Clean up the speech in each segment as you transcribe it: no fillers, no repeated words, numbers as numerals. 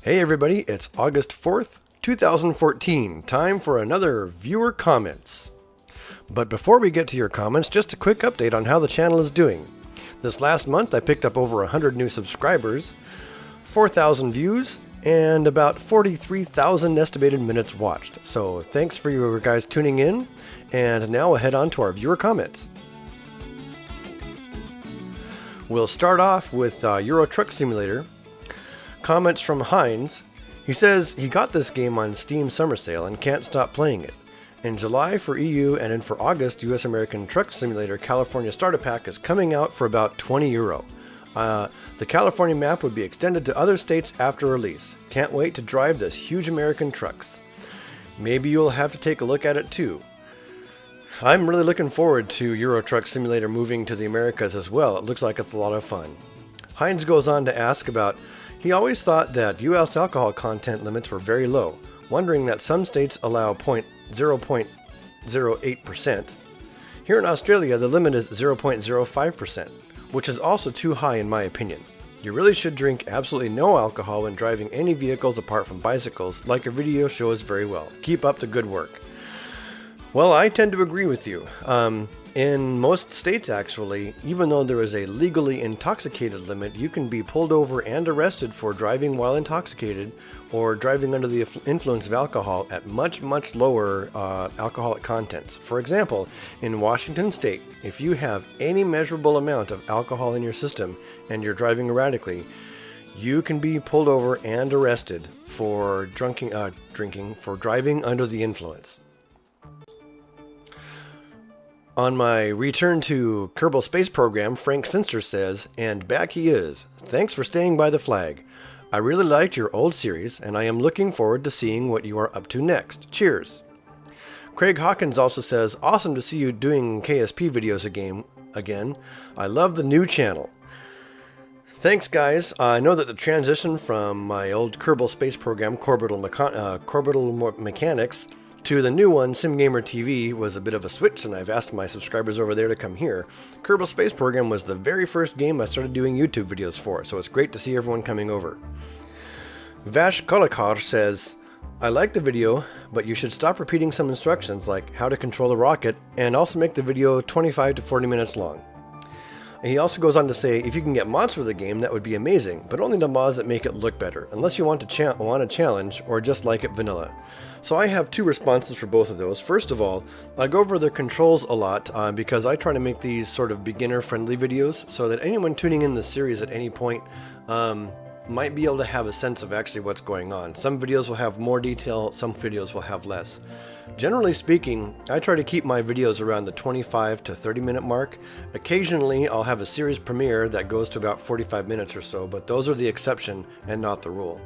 Hey everybody, it's August 4th, 2014. Time for another viewer comments. But before we get to your comments, just a quick update on how the channel is doing. This last month I picked up over 100 new subscribers, 4,000 views, and about 43,000 estimated minutes watched. So thanks for you guys tuning in, and now we'll head on to our viewer comments. We'll start off with Euro Truck Simulator. Comments from Heinz. He says he got this game on Steam Summer Sale and can't stop playing it. In July for EU and then for August, US American Truck Simulator California Starter Pack is coming out for about €20. The California map would be extended to other states after release. Can't wait to drive this huge American trucks. Maybe you'll have to take a look at it too. I'm really looking forward to Euro Truck Simulator moving to the Americas as well. It looks like it's a lot of fun. Heinz goes on to ask about, he always thought that US alcohol content limits were very low, wondering that some states allow 0.08%. Here in Australia, the limit is 0.05%, which is also too high in my opinion. You really should drink absolutely no alcohol when driving any vehicles apart from bicycles, like your video shows very well. Keep up the good work. Well, I tend to agree with you. In most states, actually, even though there is a legally intoxicated limit, you can be pulled over and arrested for driving while intoxicated or driving under the influence of alcohol at much, much lower alcoholic contents. For example, in Washington State, if you have any measurable amount of alcohol in your system and you're driving erratically, you can be pulled over and arrested for driving under the influence. On my return to Kerbal Space Program, Frank Finster says, and back he is. Thanks for staying by the flag. I really liked your old series, and I am looking forward to seeing what you are up to next. Cheers. Craig Hawkins also says, awesome to see you doing KSP videos again. I love the new channel. Thanks, guys. I know that the transition from my old Kerbal Space Program, Corbital Mechanics, to the new one, SimGamer TV, was a bit of a switch, and I've asked my subscribers over there to come here. Kerbal Space Program was the very first game I started doing YouTube videos for, so it's great to see everyone coming over. Vash Kolakar says, I like the video, but you should stop repeating some instructions like how to control a rocket, and also make the video 25 to 40 minutes long. He also goes on to say, if you can get mods for the game, that would be amazing, but only the mods that make it look better, unless you want a challenge, or just like it vanilla. So I have two responses for both of those. First of all, I go over the controls a lot because I try to make these sort of beginner-friendly videos so that anyone tuning in the series at any point might be able to have a sense of actually what's going on. Some videos will have more detail, some videos will have less. Generally speaking, I try to keep my videos around the 25 to 30 minute mark. Occasionally, I'll have a series premiere that goes to about 45 minutes or so, but those are the exception and not the rule.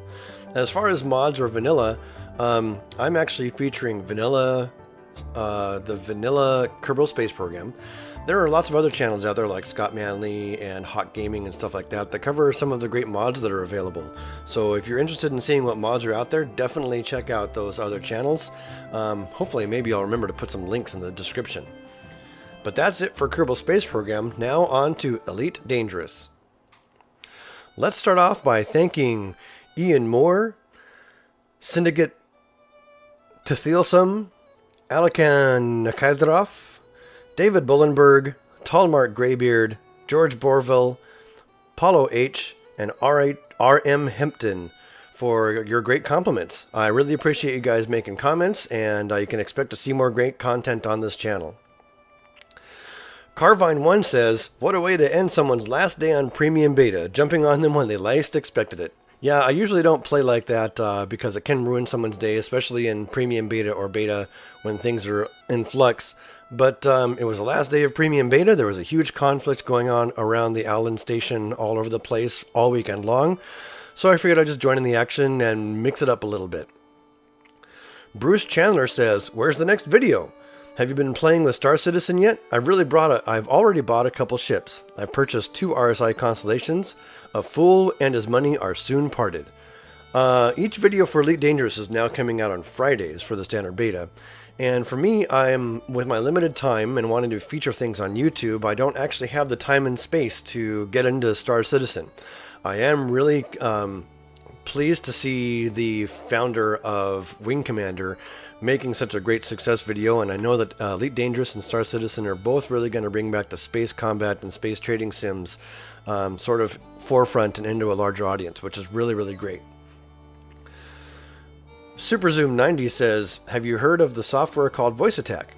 As far as mods or vanilla, I'm actually featuring the vanilla Kerbal Space Program. There are lots of other channels out there like Scott Manley and Hot Gaming and stuff like that cover some of the great mods that are available. So if you're interested in seeing what mods are out there, definitely check out those other channels. Hopefully, maybe I'll remember to put some links in the description. But that's it for Kerbal Space Program. Now on to Elite Dangerous. Let's start off by thanking Ian Moore, Syndicate Tethilsum, Alakan Nakadrov, David Bullenberg, Talmart Greybeard, George Borville, Paulo H., and R.M. Hempton for your great compliments. I really appreciate you guys making comments, and you can expect to see more great content on this channel. Carvine1 says, what a way to end someone's last day on premium beta, jumping on them when they least expected it. Yeah, I usually don't play like that because it can ruin someone's day, especially in premium beta or beta when things are in flux. But it was the last day of premium beta. There was a huge conflict going on around the Allen station all over the place all weekend long. So I figured I'd just join in the action and mix it up a little bit. Bruce Chandler says, where's the next video? Have you been playing with Star Citizen yet? I've already bought a couple ships. I've purchased 2 RSI constellations. A fool and his money are soon parted. Each video for Elite Dangerous is now coming out on Fridays for the standard beta. And for me, with my limited time and wanting to feature things on YouTube, I don't actually have the time and space to get into Star Citizen. I am really pleased to see the founder of Wing Commander making such a great success video, and I know that Elite Dangerous and Star Citizen are both really going to bring back the space combat and space trading sims sort of forefront and into a larger audience, which is really, really great. SuperZoom90 says, have you heard of the software called Voice Attack?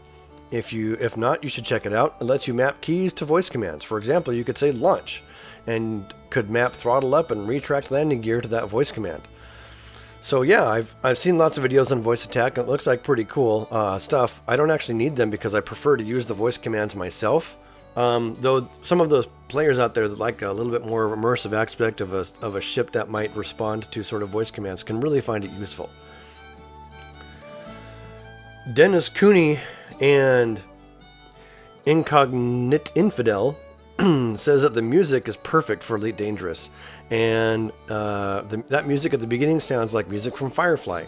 If not, you should check it out. It lets you map keys to voice commands. For example, you could say launch and could map throttle up and retract landing gear to that voice command. So yeah, I've seen lots of videos on Voice Attack, and it looks like pretty cool stuff. I don't actually need them because I prefer to use the voice commands myself. Though some of those players out there that like a little bit more immersive aspect of a ship that might respond to sort of voice commands can really find it useful. Dennis Cooney and Incognite Infidel says that the music is perfect for Elite Dangerous, and that music at the beginning sounds like music from Firefly.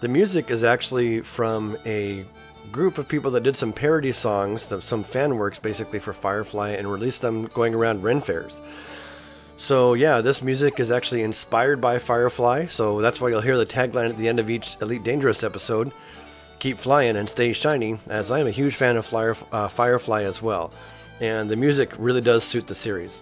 The music is actually from a group of people that did some parody songs, some fan works basically for Firefly, and released them going around Ren fairs. So yeah, this music is actually inspired by Firefly, so that's why you'll hear the tagline at the end of each Elite Dangerous episode, keep flying and stay shiny, as I'm a huge fan of Firefly as well. And the music really does suit the series.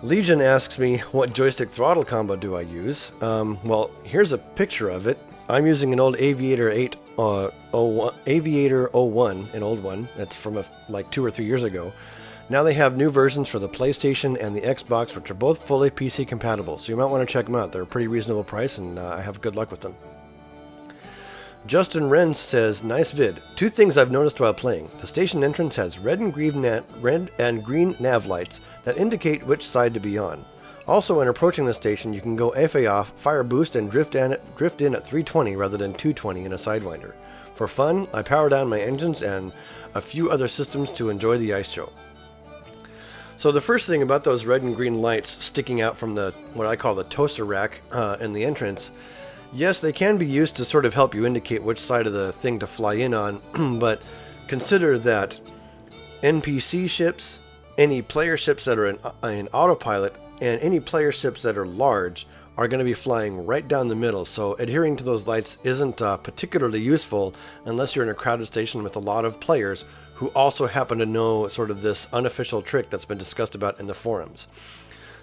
Legion asks me, what joystick throttle combo do I use? Well, here's a picture of it. I'm using an old Aviator 01, an old one. That's from like 2 or 3 years ago. Now they have new versions for the PlayStation and the Xbox, which are both fully PC compatible. So you might want to check them out. They're a pretty reasonable price, and I have good luck with them. Justin Wren says, nice vid. 2 things I've noticed while playing. The station entrance has red and green nav lights that indicate which side to be on. Also, when approaching the station, you can go FA off, fire boost, and drift in at 320 rather than 220 in a Sidewinder. For fun, I power down my engines and a few other systems to enjoy the ice show. So the first thing about those red and green lights sticking out from what I call the toaster rack in the entrance, yes, they can be used to sort of help you indicate which side of the thing to fly in on, but consider that NPC ships, any player ships that are in autopilot, and any player ships that are large are going to be flying right down the middle, so adhering to those lights isn't particularly useful unless you're in a crowded station with a lot of players who also happen to know sort of this unofficial trick that's been discussed about in the forums.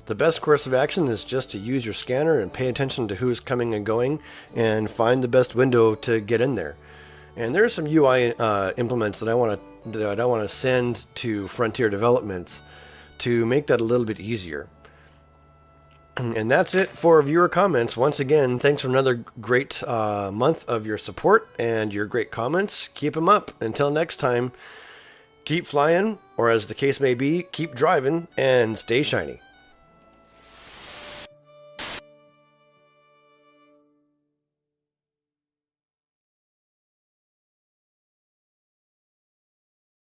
The best course of action is just to use your scanner and pay attention to who's coming and going and find the best window to get in there. And there are some UI implements that I want to send to Frontier Developments to make that a little bit easier. And that's it for viewer comments. Once again, thanks for another great month of your support and your great comments. Keep them up. Until next time, keep flying, or as the case may be, keep driving and stay shiny.